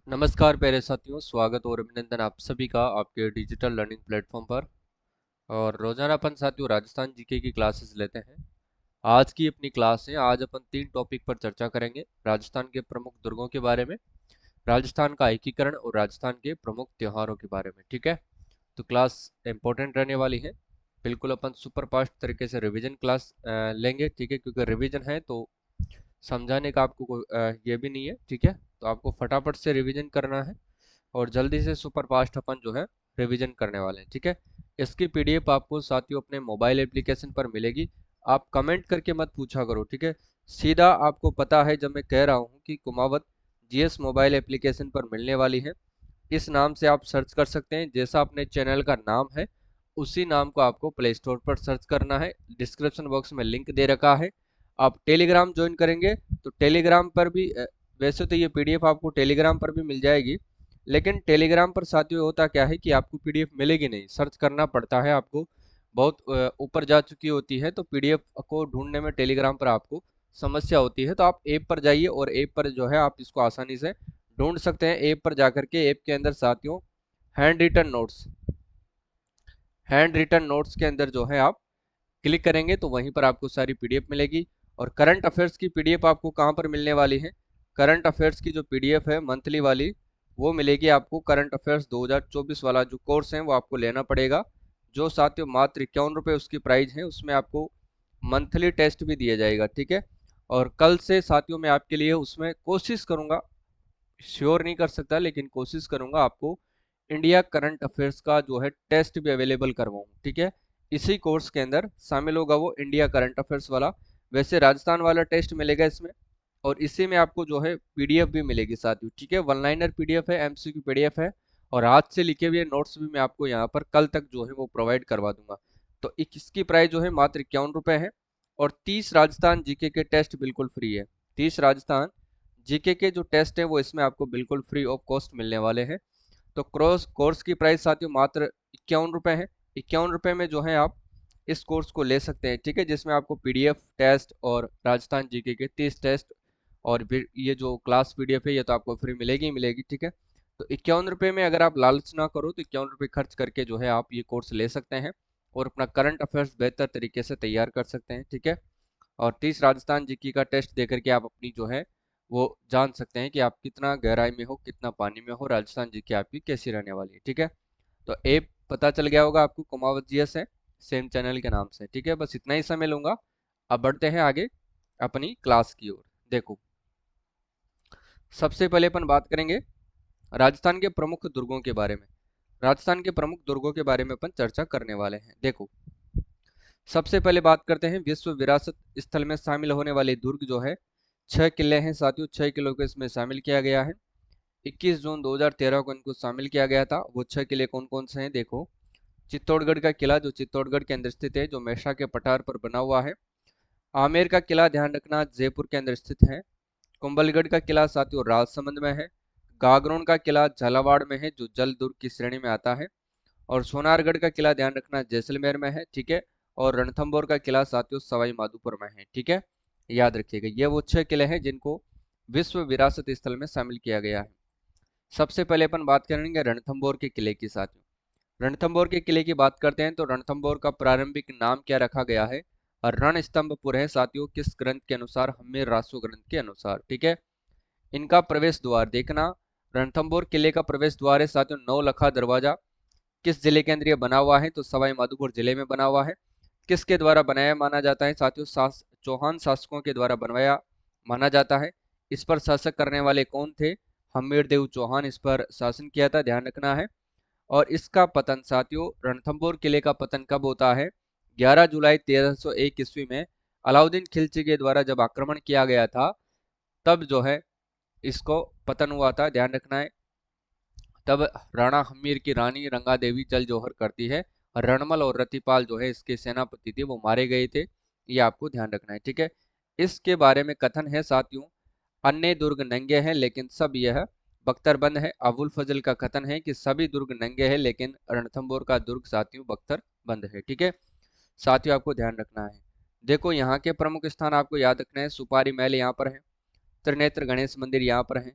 नमस्कार प्यारे साथियों, स्वागत और अभिनंदन आप सभी का आपके डिजिटल लर्निंग प्लेटफॉर्म पर। और रोजाना अपन साथियों राजस्थान जीके की क्लासेस लेते हैं। आज की अपनी क्लास है, आज अपन 3 टॉपिक पर चर्चा करेंगे। राजस्थान के प्रमुख दुर्गों के बारे में, राजस्थान का एकीकरण और राजस्थान के प्रमुख त्योहारों के बारे में। ठीक है, तो क्लास इंपॉर्टेंट रहने वाली है। बिल्कुल अपन सुपर फास्ट तरीके से रिवीजन क्लास लेंगे। ठीक है, क्योंकि रिवीजन है तो समझाने का आपको ये भी नहीं है। ठीक है, तो आपको फटाफट से रिवीजन करना है और जल्दी से सुपर फास्ट अपन जो है रिवीजन करने वाले हैं। ठीक है, इसकी पीडीएफ आपको साथियों अपने मोबाइल एप्लीकेशन पर मिलेगी। आप कमेंट करके मत पूछा करो। ठीक है, सीधा आपको पता है जब मैं कह रहा हूँ कि कुमावत जीएस मोबाइल एप्लीकेशन पर मिलने वाली है। इस नाम से आप सर्च कर सकते हैं, जैसा अपने चैनल का नाम है उसी नाम को आपको प्ले स्टोर पर सर्च करना है। डिस्क्रिप्शन बॉक्स में लिंक दे रखा है। आप टेलीग्राम ज्वाइन करेंगे तो टेलीग्राम पर भी वैसे तो ये पीडीएफ आपको टेलीग्राम पर भी मिल जाएगी, लेकिन टेलीग्राम पर साथियों होता क्या है कि आपको पीडीएफ मिलेगी नहीं, सर्च करना पड़ता है आपको। बहुत ऊपर जा चुकी होती है तो पीडीएफ को ढूंढने में टेलीग्राम पर आपको समस्या होती है। तो आप ऐप पर जाइए और ऐप पर जो है आप इसको आसानी से ढूंढ सकते हैं। ऐप पर जाकर के ऐप के अंदर साथियों हैंड रिटन नोट्स के अंदर जो है आप क्लिक करेंगे तो वहीं पर आपको सारी पीडीएफ मिलेगी। और करंट अफेयर्स की पीडीएफ आपको कहाँ पर मिलने वाली है? करंट अफेयर्स की जो पीडीएफ है मंथली वाली, वो मिलेगी आपको। करंट अफेयर्स 2024 वाला जो कोर्स है वो आपको लेना पड़ेगा, जो साथियों मात्र 51 रुपये उसकी प्राइस है। उसमें आपको मंथली टेस्ट भी दिया जाएगा। ठीक है, और कल से साथियों मैं आपके लिए उसमें कोशिश करूंगा, श्योर नहीं कर सकता लेकिन कोशिश करूंगा आपको इंडिया करंट अफेयर्स का जो है टेस्ट भी अवेलेबल करवाऊं। ठीक है, इसी कोर्स के अंदर शामिल होगा वो इंडिया करंट अफेयर्स वाला। वैसे राजस्थान वाला टेस्ट मिलेगा इसमें, और इसी में आपको जो है पीडीएफ भी मिलेगी साथियों। ठीक है, वन लाइनर पीडीएफ है, एमसीक्यू पीडीएफ है, और हाथ से लिखे हुए नोट्स भी मैं आपको यहाँ पर कल तक जो है वो प्रोवाइड करवा दूंगा। तो इसकी प्राइस जो है मात्र 51 रुपये है। और 30 राजस्थान जीके के टेस्ट बिल्कुल फ्री है। 30 राजस्थान जीके के जो टेस्ट है वो इसमें आपको बिल्कुल फ्री ऑफ कॉस्ट मिलने वाले हैं। तो कोर्स की प्राइस साथियों मात्र 51 रुपये है। 51 रुपये में जो है आप इस कोर्स को ले सकते हैं। ठीक है, जिसमें आपको पीडीएफ टेस्ट और राजस्थान जीके के 30 टेस्ट और फिर ये जो क्लास पीडीएफ है ये तो आपको फ्री मिलेगी ही मिलेगी। ठीक है, तो 51 रुपये में अगर आप लालच ना करो तो 51 रुपये खर्च करके जो है आप ये कोर्स ले सकते हैं और अपना करंट अफेयर्स बेहतर तरीके से तैयार कर सकते हैं। ठीक है, और 30 राजस्थान जीके का टेस्ट दे करके आप अपनी जो है वो जान सकते हैं कि आप कितना गहराई में हो, कितना पानी में हो, राजस्थान जीके आपकी कैसी रहने वाली है। ठीक है, तो ऐप पता चल गया होगा आपको, कुमावत जीएस है, सेम चैनल के नाम से। ठीक है, बस इतना ही समय लूंगा। अब बढ़ते हैं आगे अपनी क्लास की ओर। देखो, सबसे पहले अपन बात करेंगे राजस्थान के प्रमुख दुर्गों के बारे में। राजस्थान के प्रमुख दुर्गों के बारे में अपन चर्चा करने वाले हैं। देखो, सबसे पहले बात करते हैं विश्व विरासत स्थल में शामिल होने वाले दुर्ग जो है 6 किले हैं साथियों। 6 किलों को इसमें शामिल किया गया है। 21 जून 2013 को इनको शामिल किया गया था। वो 6 किले कौन कौन से हैं? देखो, चित्तौड़गढ़ का किला जो चित्तौड़गढ़ के अंदर स्थित है, जो मैसा के पठार पर बना हुआ है। आमेर का किला ध्यान रखना जयपुर के अंदर स्थित है। कुंभलगढ़ का किला साथियों राजसमंद में है। गागरोन का किला झालावाड़ में है, जो जल दुर्ग की श्रेणी में आता है। और सोनारगढ़ का किला ध्यान रखना जैसलमेर में है। ठीक है, और रणथंभौर का किला साथियों सवाई माधोपुर में है। ठीक है, याद रखिएगा ये वो 6 किले हैं जिनको विश्व विरासत स्थल में शामिल किया गया है। सबसे पहले अपन बात करेंगे रणथंभौर के किले की साथियों। रणथंभौर के किले की बात करते हैं तो रणथंभौर का प्रारंभिक नाम क्या रखा गया है? और रणस्तंभपुर है साथियों, किस ग्रंथ के अनुसार? हम्मीर रासो ग्रंथ के अनुसार। ठीक है, इनका प्रवेश द्वार देखना, रणथंभौर किले का प्रवेश द्वार है साथियों नौलखा दरवाजा। किस जिले के अंदर ये बना हुआ है? तो सवाई माधोपुर जिले में बना हुआ है। किसके द्वारा बनाया माना जाता है साथियों? चौहान शासकों के द्वारा बनवाया माना जाता है। इस पर शासक करने वाले कौन थे? हम्मीर देव चौहान इस पर शासन किया था, ध्यान रखना है। और इसका पतन साथियों, रणथंभौर किले का पतन कब होता है? 11 जुलाई 1301 ईस्वी में अलाउद्दीन खिलजी के द्वारा जब आक्रमण किया गया था तब जो है इसको पतन हुआ था, ध्यान रखना है। तब राणा हम्मीर की रानी रंगा देवी जल जौहर करती है। और रणमल और रतिपाल जो है इसके सेनापति थे, वो मारे गए थे। ये आपको ध्यान रखना है। ठीक है, इसके बारे में कथन है साथियों, अन्य दुर्ग नंगे हैं लेकिन सब यह बख्तरबंद है। अबुल फजल का कथन है कि सभी दुर्ग नंगे हैं लेकिन रणथंभौर का दुर्ग साथियों बख्तर बंद है। ठीक है, साथियों आपको ध्यान रखना है। देखो, यहाँ के प्रमुख स्थान आपको याद रखना है। सुपारी महल यहाँ पर है, त्रिनेत्र गणेश मंदिर यहाँ पर है,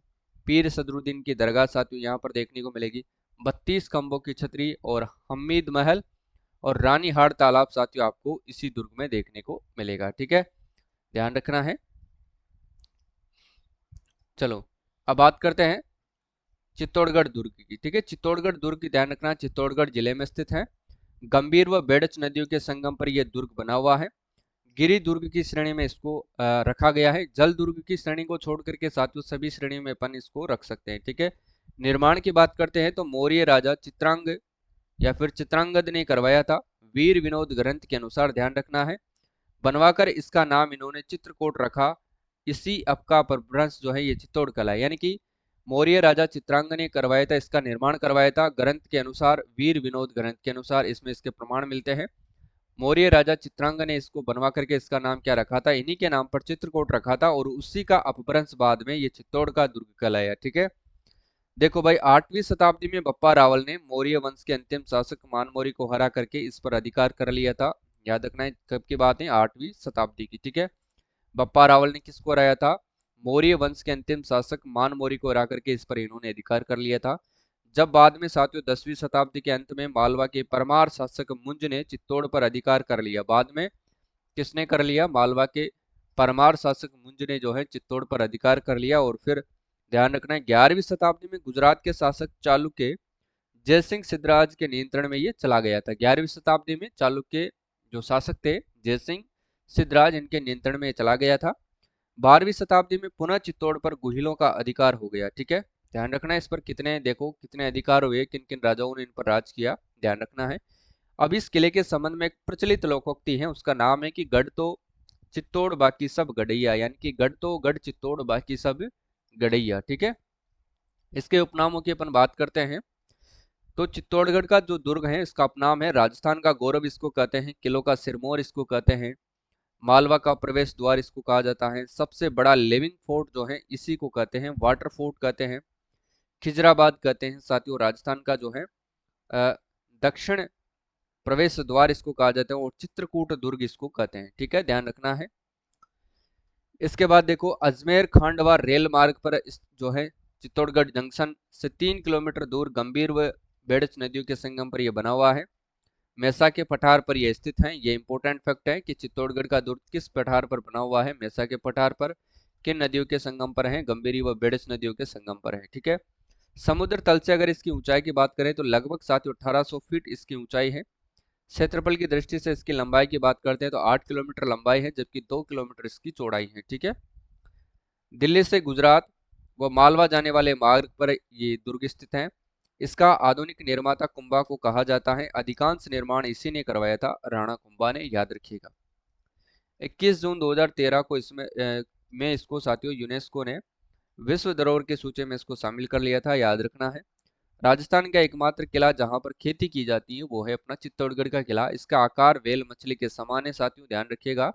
पीर सदरुद्दीन की दरगाह साथियों यहाँ पर देखने को मिलेगी। 32 खंभों की छतरी और हमीद महल और रानी हाड़ तालाब साथियों आपको इसी दुर्ग में देखने को मिलेगा। ठीक है, ध्यान रखना है। चलो अब बात करते हैं चित्तौड़गढ़ दुर्ग की। ठीक है, चित्तौड़गढ़ दुर्ग की ध्यान रखना, चित्तौड़गढ़ जिले में स्थित है। गंभीर व बेड़च नदियों के संगम पर यह दुर्ग बना हुआ है। गिरि दुर्ग की श्रेणी में इसको रखा गया है। जल दुर्ग की श्रेणी को छोड़ करके साथियों सभी श्रेणियों में अपन इसको रख सकते हैं। ठीक है, निर्माण की बात करते हैं तो मौर्य राजा चित्रांग या फिर चित्रांगद ने करवाया था। वीर विनोद ग्रंथ के अनुसार ध्यान रखना है, बनवाकर इसका नाम इन्होंने चित्रकूट रखा। इसी अपका अपभ्रंश जो है ये चित्तौड़ कला है, यानी कि मौर्य राजा चित्रांग ने करवाया था, इसका निर्माण करवाया था। ग्रंथ के अनुसार, वीर विनोद ग्रंथ के अनुसार इसमें इसके प्रमाण मिलते हैं। मौर्य राजा चित्रांग ने इसको बनवा करके इसका नाम क्या रखा था, इन्हीं के नाम पर चित्रकूट रखा था और उसी का अपभ्रंश बाद में ये चित्तौड़ का दुर्ग कहलाया। ठीक है, देखो भाई 8वीं शताब्दी में बप्पा रावल ने मौर्य वंश के अंतिम शासक मानमौरी को हरा करके इस पर अधिकार कर लिया था। याद रखना है कब की बात है, 8वीं शताब्दी की। ठीक है, बप्पा रावल ने किसको हराया था, मौर्य वंश के अंतिम शासक मानमौरी को हरा करके इस पर इन्होंने अधिकार कर लिया था। जब बाद में साथियों 10वीं शताब्दी के अंत में मालवा के परमार शासक मुंज ने चित्तौड़ पर अधिकार कर लिया। बाद में किसने कर लिया, मालवा के परमार शासक मुंज ने जो है चित्तौड़ पर अधिकार कर लिया। और फिर ध्यान रखना है 11वीं शताब्दी में गुजरात के शासक चालुक्य जयसिंह सिद्धराज के नियंत्रण में ये चला गया था। 11वीं शताब्दी में चालुक्य जो शासक थे जयसिंह सिद्धराज, इनके नियंत्रण में चला गया था। 12वीं शताब्दी में पुनः चित्तौड़ पर गुहिलों का अधिकार हो गया। ठीक है, ध्यान रखना है इस पर कितने, देखो कितने अधिकार हुए, किन किन राजाओं ने इन पर राज किया, ध्यान रखना है। अब इस किले के संबंध में एक प्रचलित लोकोक्ति है, उसका नाम है कि गढ़ तो चित्तौड़ बाकी सब गढ़ैया, यानी कि गढ़ तो गढ़ चित्तौड़ बाकी सब गढ़ैया। ठीक है, इसके उपनामों की अपन बात करते हैं तो चित्तौड़गढ़ का जो दुर्ग है इसका उपनाम है राजस्थान का गौरव इसको कहते हैं, किलों का सिरमौर इसको कहते हैं, मालवा का प्रवेश द्वार इसको कहा जाता है, सबसे बड़ा लिविंग फोर्ट जो है इसी को कहते हैं वाटर फोर्ट कहते हैं, खिजराबाद कहते हैं साथियों राजस्थान का जो है दक्षिण प्रवेश द्वार इसको कहा जाता है, और चित्रकूट दुर्ग इसको कहते हैं। ठीक है, ध्यान रखना है। इसके बाद देखो अजमेर खांडवा रेल मार्ग पर जो है चित्तौड़गढ़ जंक्शन से 3 किलोमीटर दूर गंभीर व बेड़च नदियों के संगम पर यह बना हुआ है। मेसा के पठार पर यह स्थित है। ये इंपॉर्टेंट फैक्ट है कि चित्तौड़गढ़ का दुर्ग किस पठार पर बना हुआ है, मेसा के पठार पर। किन नदियों के संगम पर है, गंभीरी व बेड़च नदियों के संगम पर है। ठीक है, समुद्र तल से अगर इसकी ऊंचाई की बात करें तो लगभग 1800 फीट इसकी ऊंचाई है। क्षेत्रफल की दृष्टि से इसकी लंबाई की बात करते हैं तो 8 किलोमीटर लंबाई है, जबकि 2 किलोमीटर इसकी चौड़ाई है। ठीक है, दिल्ली से गुजरात व मालवा जाने वाले मार्ग पर ये दुर्ग स्थित है। इसका आधुनिक निर्माता कुंभा को कहा जाता है। अधिकांश निर्माण इसी ने करवाया था, राणा कुंभा ने, याद रखिएगा। 21 जून 2013 को में इसको साथियों यूनेस्को ने विश्व धरोहर की सूची में इसको शामिल कर लिया था, याद रखना है। राजस्थान का एकमात्र किला जहां पर खेती की जाती है वो है अपना चित्तौड़गढ़ का किला। इसका आकार वेल मछली के समान है साथियों, ध्यान रखिएगा।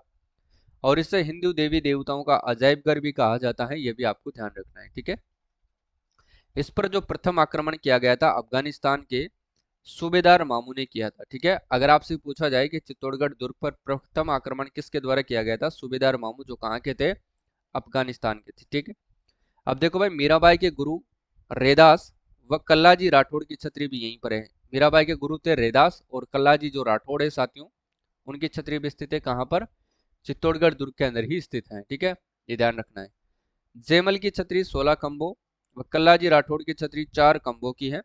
और इसे हिंदू देवी देवताओं का अजायब घर भी कहा जाता है, यह भी आपको ध्यान रखना है। ठीक है, इस पर जो प्रथम आक्रमण किया गया था अफगानिस्तान के सूबेदार मामू ने किया था। ठीक है, अगर आपसे पूछा जाए कि चित्तौड़गढ़ दुर्ग पर प्रथम आक्रमण किसके द्वारा किया गया था, सूबेदार मामू जो कहाँ के थे, अफगानिस्तान के थे। ठीक है, अब देखो भाई मीराबाई के गुरु रेदास व कल्लाजी राठौड़ की छतरी भी यहीं पर है। मीराबाई के गुरु थे रेदास और कल्लाजी जो राठौड़ है साथियों, उनकी छतरी भी स्थित है कहाँ पर, चित्तौड़गढ़ दुर्ग के अंदर ही स्थित है। ठीक है, ये ध्यान रखना है। जयमल की छतरी 16 खंभों व कल्लाजी राठौड़ की छतरी 4 खंभों की है।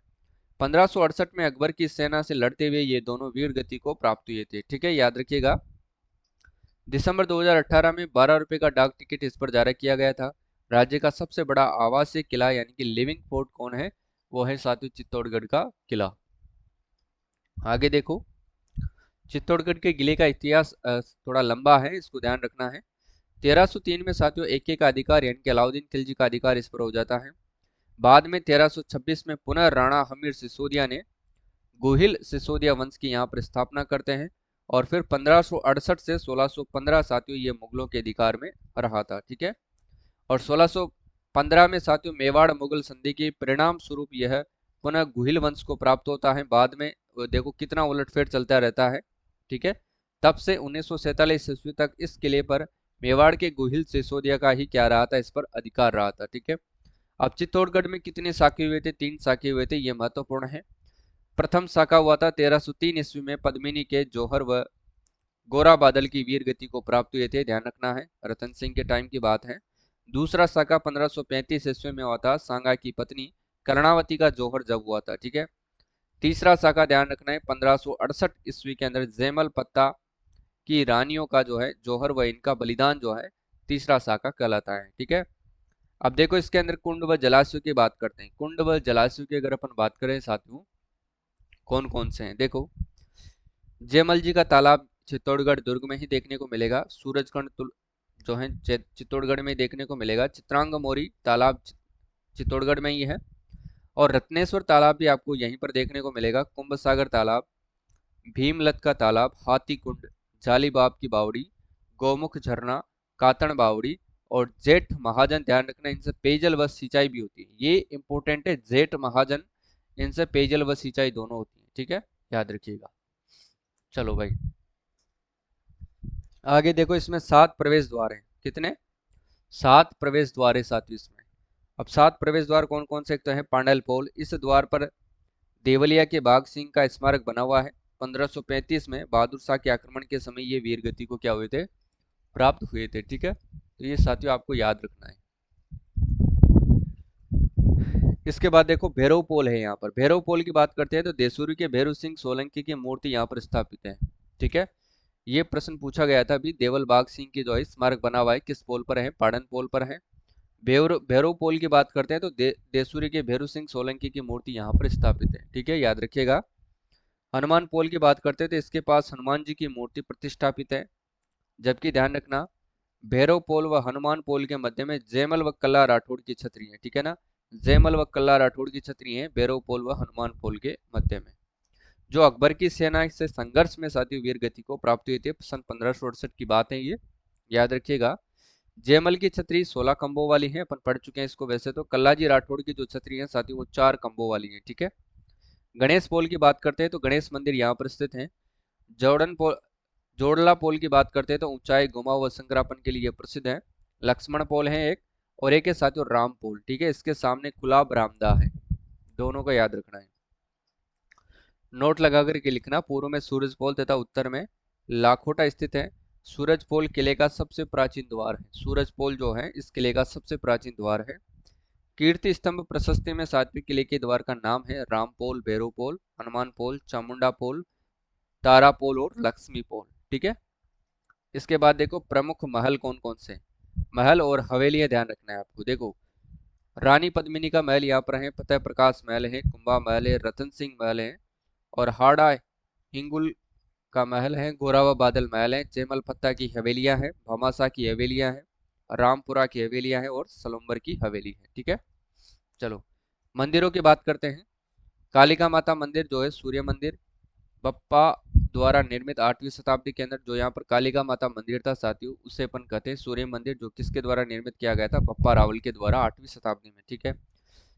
1568 में अकबर की सेना से लड़ते हुए ये दोनों वीर गति को प्राप्त हुए थे। ठीक है, याद रखिएगा। दिसंबर 2018 में 12 रुपए का डाक टिकट इस पर जारी किया गया था। राज्य का सबसे बड़ा आवासीय किला यानी कि लिविंग फोर्ट कौन है, वो है साथियों चित्तौड़गढ़ का किला। आगे देखो, चित्तौड़गढ़ के किले का इतिहास थोड़ा लंबा है, इसको ध्यान रखना है। 1303 में साथियों AK का अधिकार यानी कि अलाउद्दीन खिलजी का अधिकार इस पर हो जाता है। बाद में 1326 में पुनः राणा हमीर सिसोदिया ने गोहिल सिसोदिया वंश की यहाँ पर स्थापना करते हैं। और फिर 1568 से 1615 साथियों ये मुगलों के अधिकार में रहा था। ठीक है, और 1615 में साथियों मेवाड़ मुगल संधि के परिणाम स्वरूप यह पुनः गुहिल वंश को प्राप्त होता है। बाद में देखो कितना उलटफेर चलता रहता है। ठीक है, तब से 1947 ईस्वी तक इस किले पर मेवाड़ के गुहिल सिसोदिया का ही क्या रहा था, इस पर अधिकार रहा था। ठीक है, अब चित्तौड़गढ़ में कितने साके हुए थे? 3 साके हुए थे, ये महत्वपूर्ण है। प्रथम साका हुआ था 1303 ईस्वी में, पद्मिनी के जौहर व गोरा बादल की वीर गति को प्राप्त हुए थे, ध्यान रखना है, रतन सिंह के टाइम की बात है। दूसरा साका 1535 ईस्वी में हुआ था, सांगा की पत्नी कर्णावती का जौहर जब हुआ था, ठीक है। तीसरा साका ध्यान रखना है 1568 ईस्वी के अंदर जैमल पत्ता की रानियों का जो है जौहर व इनका बलिदान जो है तीसरा साका कहलाता है, ठीक है। अब देखो इसके अंदर कुंड व जलाशयों की बात करते हैं। कुंड व जलाशयों की अगर अपन बात करें साथियों, कौन कौन से हैं, देखो जयमल जी का तालाब चित्तौड़गढ़ दुर्ग में ही देखने को मिलेगा। सूरजकुंड जो है चित्तौड़गढ़ में देखने को मिलेगा। चित्रांग मोरी तालाब चित्तौड़गढ़ में ही है। और रत्नेश्वर तालाब भी आपको यहीं पर देखने को मिलेगा। कुंभ सागर तालाब, भीमलत का तालाब, हाथी कुंड, जालीबाब की बावड़ी, गौमुख झरना, कातण बावड़ी और जेठ महाजन, ध्यान रखना इनसे पेयजल व सिंचाई भी होती है। ये इंपॉर्टेंट है, जेठ महाजन, इनसे पेयजल व सिंचाई दोनों होती है, ठीक है, याद रखिएगा। चलो भाई आगे देखो, इसमें 7 प्रवेश द्वार हैं। कितने? 7 प्रवेश द्वार है साथियों इसमें। अब 7 प्रवेश द्वार कौन कौन से? एक तो है पांडल पोल, इस द्वार पर देवलिया के बाघ सिंह का स्मारक बना हुआ है। 1535 में बहादुर शाह के आक्रमण के समय ये वीर गति को क्या हुए थे? प्राप्त हुए थे, ठीक है। तो ये साथियों आपको याद रखना है। इसके बाद देखो भैरव पोल है। यहाँ पर भैरव पोल की बात करते हैं तो देसूरी के भैरव सिंह सोलंकी की मूर्ति यहाँ पर स्थापित है, ठीक है। ये प्रश्न पूछा गया था अभी, देवल बाग सिंह की जो है स्मारक बना हुआ है किस पोल पर है? पाटन पोल पर है। भैरव पोल की बात करते हैं तो देसूरी के भैरव सिंह सोलंकी की मूर्ति यहाँ पर स्थापित है, ठीक है, याद रखिएगा। हनुमान पोल की बात करते हैं तो इसके पास हनुमान जी की मूर्ति प्रतिष्ठापित है। जबकि ध्यान रखना भैरव पोल व हनुमान पोल के मध्य में जयमल व कल्ला राठौड़ की छतरी है, ठीक है ना। जयमल व कल्ला राठौड़ की छतरी है भैरव पोल व हनुमान पोल के मध्य में। जो अकबर की सेना से संघर्ष में साथियों वीर गति को प्राप्त हुई थी, सन 1568 की बात है ये, याद रखिएगा। जयमल की छतरी 16 खंभों वाली है, अपन पढ़ चुके हैं इसको वैसे तो। कल्लाजी राठौड़ की जो छतरी है साथियों वो 4 खंभों वाली है, ठीक है। गणेश पोल की बात करते हैं तो गणेश मंदिर यहाँ पर स्थित है। जॉर्डन पोल जोड़ला पोल की बात करते हैं तो ऊंचाई, घुमाव व संकरापन के लिए प्रसिद्ध है। लक्ष्मण पोल है एक, और एक है साथियों राम पोल, ठीक है। इसके सामने खुला बरामदा है, दोनों का याद रखना है। नोट लगा करके लिखना, पूर्व में सूरज पोल तथा उत्तर में लाखोटा स्थित है। सूरज पोल किले का सबसे प्राचीन द्वार है। सूरज पोल जो है इस किले का सबसे प्राचीन द्वार है। कीर्ति स्तंभ प्रशस्ति में 7वें किले के द्वार का नाम है राम पोल, भैरव पोल, हनुमान पोल, चामुंडा पोल, तारा पोल और लक्ष्मी पोल, ठीक है। इसके बाद देखो प्रमुख महल कौन कौन से? महल और हवेलियां ध्यान रखना है आपको। देखो रानी पद्मिनी का महल यहाँ पर है, फतेह प्रकाश महल है, कुंभा महल है, रतन सिंह महल है, और हाड़ा हिंगुल का महल है, गोरा व बादल महल है, जयमल पत्ता की हवेलियां है, भामाशाह की हवेलियां है, रामपुरा की हवेलियां है और सलम्बर की हवेली है, ठीक है। चलो मंदिरों की बात करते हैं। कालिका माता मंदिर जो है सूर्य मंदिर, बप्पा द्वारा निर्मित 8वीं शताब्दी के अंदर जो यहाँ पर कालिका माता मंदिर था साथियों उसे अपन कहते हैं सूर्य मंदिर, जो किसके द्वारा निर्मित किया गया था? बप्पा रावल के द्वारा 8वीं शताब्दी में, ठीक है।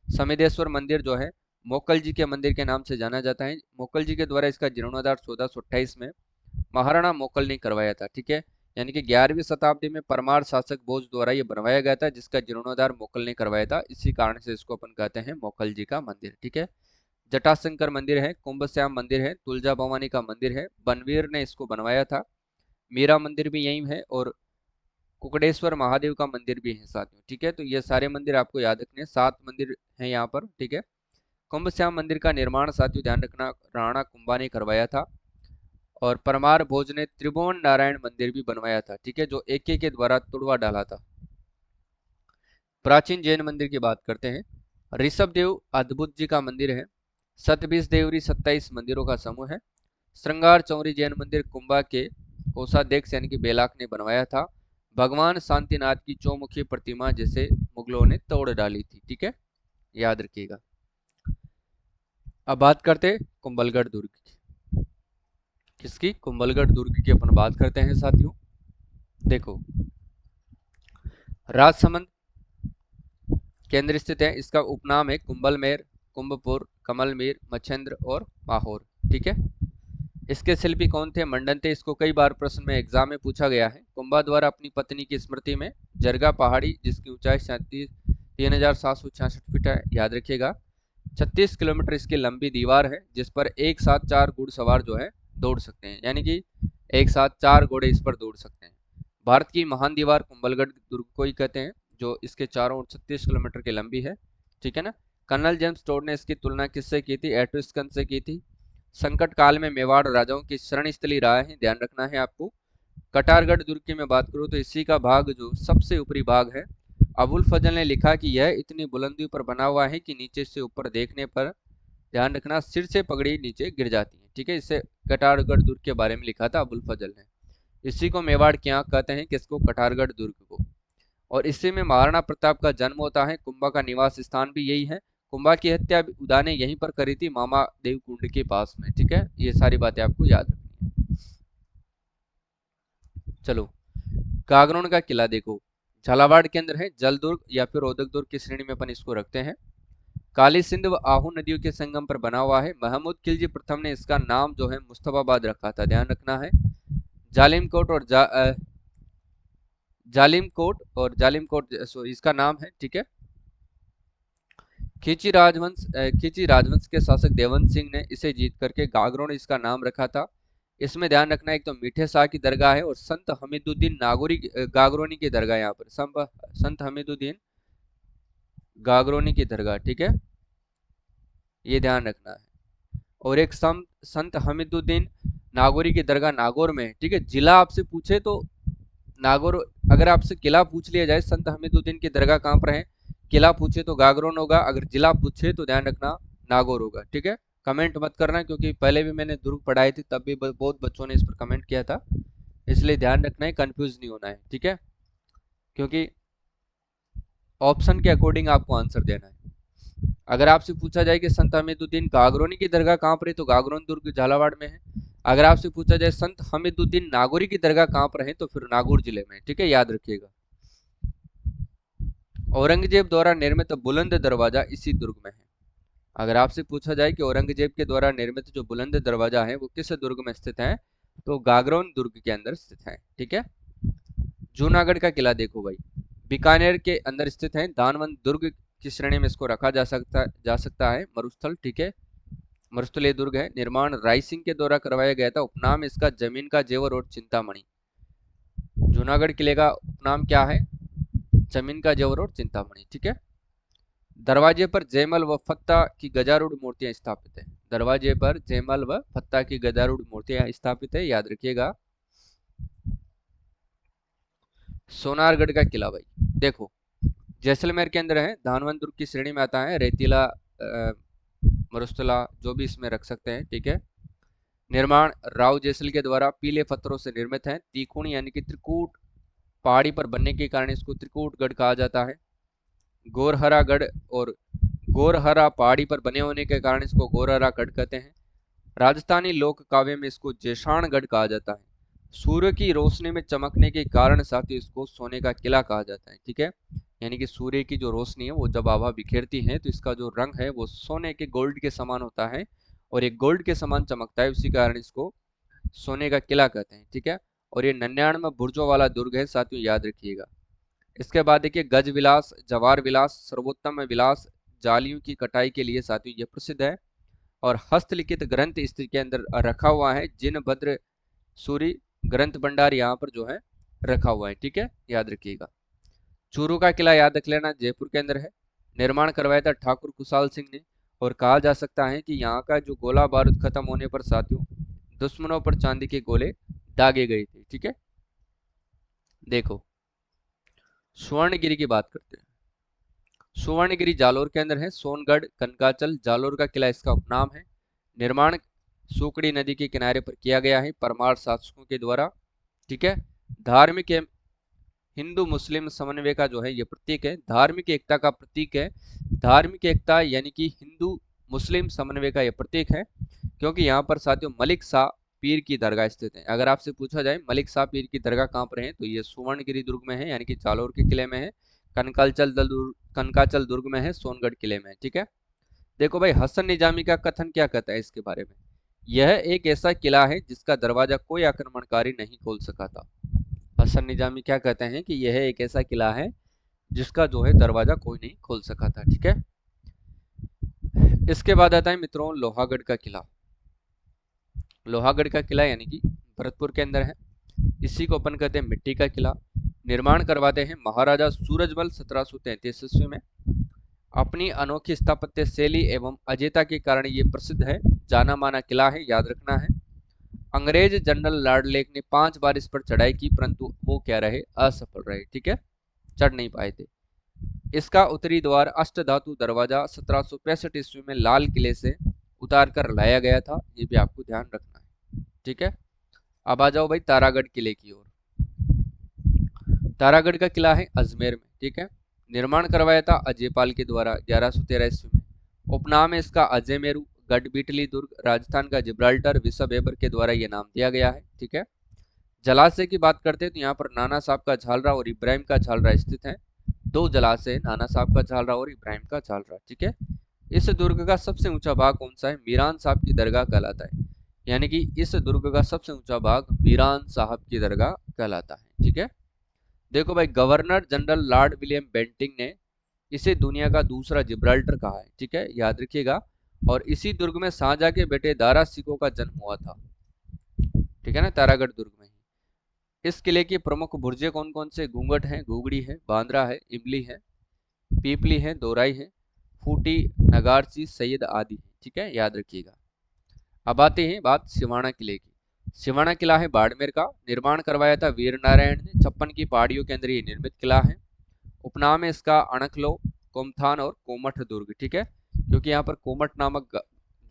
समिदेश्वर मंदिर जो है मोकल जी के मंदिर के नाम से जाना जाता है। मोकल जी के द्वारा इसका जीर्णोद्धार 1428 में महाराणा मोकल ने करवाया था, ठीक है। यानी कि 11वीं शताब्दी में परमार शासक भोज द्वारा ये बनवाया गया था, जिसका जीर्णोद्धार मोकल ने करवाया था। इसी कारण से इसको अपन कहते हैं मोकल जी का मंदिर, ठीक है। जटाशंकर मंदिर है, कुंभश्याम मंदिर है, तुलजा भवानी का मंदिर है, बनवीर ने इसको बनवाया था। मीरा मंदिर भी यही है, और कुकड़ेश्वर महादेव का मंदिर भी है साथियों, ठीक है। तो ये सारे मंदिर आपको याद रखने हैं, 7 मंदिर हैं यहाँ पर, ठीक है। कुंभश्याम मंदिर का निर्माण साथियों ध्यान रखना राणा कुंभा ने करवाया था। और परमार भोज ने त्रिभुवन नारायण मंदिर भी बनवाया था, ठीक है, जो एके के द्वारा तुड़वा डाला था। प्राचीन जैन मंदिर की बात करते हैं। ऋषभ देव अद्भुत जी का मंदिर है। सतबीस देवरी 27 मंदिरों का समूह है। श्रृंगार चौरी जैन मंदिर कुंभा के कोषाध्यक्ष यानी कि बेलाक ने बनवाया था। भगवान शांतिनाथ की चौमुखी प्रतिमा जिसे मुगलों ने तोड़ डाली थी, ठीक है, याद रखिएगा। अब बात करते कुंभलगढ़ दुर्ग की। किसकी? कुंभलगढ़ दुर्ग की अपन बात करते हैं साथियों। देखो राजसमंद केंद्र स्थित है। इसका उपनाम है कुंभलमेर, कुंभपुर, कमलमीर, मच्छेंद्र और माहौर, ठीक है। इसके शिल्पी कौन थे? मंडन थे। इसको कई बार प्रश्न में एग्जाम में पूछा गया है। कुंभा द्वारा अपनी पत्नी की स्मृति में जरगा पहाड़ी जिसकी ऊंचाई 3766 फीट है, याद रखिएगा। 36 किलोमीटर इसकी लंबी दीवार है, जिस पर एक साथ 4 घुड़सवार जो है दौड़ सकते हैं, यानी कि एक साथ 4 घोड़े इस पर दौड़ सकते हैं। भारत की महान दीवार कुंभलगढ़ दुर्ग को ही कहते हैं, जो इसके चारों ओर 36 किलोमीटर की लंबी है, ठीक है ना। कर्नल जेम्स टोड ने इसकी तुलना किससे की थी? एट्रुस्कन से की थी। संकट काल में मेवाड़ राजाओं की शरण स्थली रहा है, ध्यान रखना है आपको। कटारगढ़ दुर्ग की मैं बात करूँ तो इसी का भाग जो सबसे ऊपरी भाग है, अबुल फजल ने लिखा कि यह इतनी बुलंदी पर बना हुआ है कि नीचे से ऊपर देखने पर, ध्यान रखना, सिर से पगड़ी नीचे गिर जाती है, ठीक है। इससे कटारगढ़ दुर्ग के बारे में लिखा था अबुल फजल ने। इसी को मेवाड़ की आंख कहते हैं, किसको? कटारगढ़ दुर्ग को। और इसी में महाराणा प्रताप का जन्म होता है, कुंभा का निवास स्थान भी यही है। कुंभा की हत्या भी उदा ने यहीं पर करी थी, मामा देव कुंड के पास में, ठीक है। ये सारी बातें आपको याद रखनी है। चलो, कागरोन का किला देखो, झालावाड़ के अंदर है। जल दुर्ग या फिर ओदक दुर्ग की श्रेणी में अपन इसको रखते हैं। काली सिंध व आहू नदियों के संगम पर बना हुआ है। महमूद खिलजी प्रथम ने इसका नाम जो है मुस्तफाबाद रखा था, ध्यान रखना है। जालिम कोट और जालिम कोट इसका नाम है, ठीक है। खींची राजवंश के शासक देवंत सिंह ने इसे जीत करके गागरोन इसका नाम रखा था। इसमें ध्यान रखना है, एक तो मीठे शाह की दरगाह है और संत हमीदुद्दीन नागौरी गागरोनी की दरगाह, यहाँ पर संत हमीदुद्दीन गागरोनी की दरगाह, ठीक है, ये ध्यान रखना है। और एक संत हमीदुद्दीन नागौरी की दरगाह नागौर में है, ठीक है। जिला आपसे पूछे तो नागौर, अगर आपसे किला पूछ लिया जाए संत हमीदुद्दीन की दरगाह कहाँ पर है, किला पूछे तो गागरोन होगा, अगर जिला पूछे तो ध्यान रखना नागौर होगा, ठीक है। कमेंट मत करना, क्योंकि पहले भी मैंने दुर्ग पढ़ाई थी, तब भी बहुत बच्चों ने इस पर कमेंट किया था, इसलिए ध्यान रखना है, कंफ्यूज नहीं होना है, ठीक है, क्योंकि ऑप्शन के अकॉर्डिंग आपको आंसर देना है। अगर आपसे पूछा जाए कि संत हमीदुद्दीन गागरोनी की दरगाह कहाँ पर है, तो गागरोन दुर्ग झालावाड़ में है। अगर आपसे पूछा जाए संत हमीदुद्दीन नागौरी की दरगाह कहाँ पर है, तो फिर नागौर जिले में, ठीक है, याद रखिएगा। औरंगजेब द्वारा निर्मित बुलंद दरवाजा इसी दुर्ग में है। अगर आपसे पूछा जाए कि औरंगजेब के द्वारा निर्मित जो बुलंद दरवाजा है वो किस दुर्ग में स्थित है, तो गागरोन दुर्ग के अंदर स्थित है, ठीक है। जूनागढ़ का किला देखो भाई, बीकानेर के अंदर स्थित है। दानवंत दुर्ग की श्रेणी में इसको रखा जा सकता है, मरुस्थल, ठीक है। मरुस्थल ये दुर्ग है। निर्माण राय सिंह के द्वारा करवाया गया था। उपनाम इसका जमीन का जेवर और चिंतामणि। जूनागढ़ किले का उपनाम क्या है? जमीन का जेवर और चिंतामणि, ठीक है। दरवाजे पर जयमल व फत्ता की गजारूढ़ मूर्तियां स्थापित है। दरवाजे पर जयमल व फत्ता की गजारूढ़ मूर्तियां स्थापित है, याद रखिएगा। सोनारगढ़ का किला भाई देखो, जैसलमेर के अंदर है, धानवंत दुर्ग की श्रेणी में आता है। रेतीला मरुस्थला जो भी इसमें रख सकते हैं, ठीक है। निर्माण राव जैसल के द्वारा पीले पत्थरों से निर्मित है। तीखुणी यानी कि त्रिकूट पहाड़ी पर बनने के कारण इसको त्रिकूटगढ़ कहा जाता है। गोरहरागढ़ और गोरहरा पहाड़ी पर बने होने के कारण इसको गोरहरागढ़ कहते हैं। राजस्थानी लोक काव्य में इसको जेशानगढ़ कहा जाता है। सूर्य की रोशनी में चमकने के कारण साथ ही इसको सोने का किला कहा जाता है, ठीक है। यानी कि सूर्य की जो रोशनी है वो जब आभा बिखेरती है तो इसका जो रंग है वो सोने के गोल्ड के समान होता है, और ये गोल्ड के समान चमकता है, उसी कारण इसको सोने का किला कहते हैं, ठीक है। और ये 99 बुर्जों वाला दुर्ग है साथियों, याद रखिएगा। इसके बाद देखिए, गज विलास, जवार विलास, सर्वोत्तम विलास, जालियों की कटाई के लिए साथियों ये प्रसिद्ध है। और हस्तलिखित ग्रंथ इसके अंदर रखा हुआ है। जिन भद्र सूरी ग्रंथ भंडार यहाँ पर जो है रखा हुआ है, ठीक है, याद रखिएगा। चूरू का किला याद रख लेना, जयपुर के अंदर है। निर्माण करवाया था ठाकुर कुशाल सिंह ने। और कहा जा सकता है कि यहाँ का जो गोला बारूद खत्म होने पर साथियों दुश्मनों पर चांदी के गोले दागे गए थे, ठीक है। देखो, स्वर्णगिरी की बात करते हैं। सुवर्णगिरी जालोर के अंदर है। सोनगढ़ कनकाचल जालोर का किला इसका उपनाम है। निर्माण सुकड़ी नदी के किनारे पर किया गया है परमार शासकों के द्वारा, ठीक है। धार्मिक हिंदू मुस्लिम समन्वय का जो है ये प्रतीक है, धार्मिक एकता का प्रतीक है। धार्मिक एकता यानी कि हिंदू मुस्लिम समन्वय का ये प्रतीक है, क्योंकि यहाँ पर साथियों मलिक शाह पीर की दरगाह स्थित है। अगर आपसे पूछा जाए मलिक शाह पीर की दरगाह कहाँ पर है, तो ये सुवर्णगिरी दुर्ग में है, यानी कि जालोर के किले में है। कनकाचल दुर्ग में है, सोनगढ़ किले में है, ठीक है। देखो भाई, हसन निजामी का कथन क्या कहता है इसके बारे में? यह एक ऐसा किला है जिसका दरवाजा कोई आक्रमणकारी नहीं खोल सका था। हसन निजामी क्या कहते हैं कि यह एक ऐसा किला है जिसका जो है दरवाजा कोई नहीं खोल सका था। ठीक है, इसके बाद आता है मित्रों लोहागढ़ का किला। लोहागढ़ का किला यानी कि भरतपुर के अंदर है। इसी को अपन कहते हैं मिट्टी का किला। निर्माण करवाते हैं महाराजा सूरजमल 1733 ईस्वी में। अपनी अनोखी स्थापत्य शैली एवं अजेयता के कारण ये प्रसिद्ध है, जाना माना किला है, याद रखना है। अंग्रेज जनरल लॉर्ड लेक ने 5 बार इस पर चढ़ाई की, परंतु वो क्या रहे, असफल रहे। ठीक है, चढ़ नहीं पाए थे। इसका उत्तरी द्वार अष्टधातु दरवाजा 1765 ईस्वी में लाल किले से उतार कर लाया गया था, ये भी आपको ध्यान रखना है। ठीक है, अब आ जाओ भाई तारागढ़ किले की ओर। तारागढ़ का किला है अजमेर में। ठीक है, निर्माण करवाया था अजयपाल के द्वारा 1113 ईस्वी में। उपनाम है इसका अजय मेरू, गढ़ बीटली दुर्ग, राजस्थान का जिब्राल्टर विसबेबर के द्वारा ये नाम दिया गया है। ठीक है, जलाशय की बात करते हैं तो यहाँ पर नाना साहब का झालरा और इब्राहिम का झालरा स्थित है। 2 जलाशय, नाना साहब का झालरा और इब्राहिम का झालरा। ठीक है, इस दुर्ग का सबसे ऊंचा भाग कौन सा है, मीरान साहब की दरगाह कहलाता है। यानी कि इस दुर्ग का सबसे ऊंचा भाग मीरान साहब की दरगाह कहलाता है। ठीक है, देखो भाई governor general Lord William Bentinck ने इसे दुनिया का दूसरा जिब्राल्टर कहा है। ठीक है, याद रखिएगा। और इसी दुर्ग में शाहजहां के बेटे दारा सिकों का जन्म हुआ था। ठीक है ना, तारागढ़ दुर्ग में ही। इस किले की प्रमुख बुर्जे कौन कौन से, घूंघट है, घुगड़ी है, बांद्रा है, इमली है, पीपली है, दोराई है, फूटी, नगारची, सैयद आदि है। ठीक है, याद रखिएगा। अब आते हैं बात सिवाना किले की। सिवाना किला है बाड़मेर का। निर्माण करवाया था वीर नारायण ने। 56 की पहाड़ियों के अंदर ये निर्मित किला है। उपनाम है इसका अणखलो, कोमथान और कोमठ दुर्ग। ठीक है, क्योंकि यहाँ पर कोमठ नामक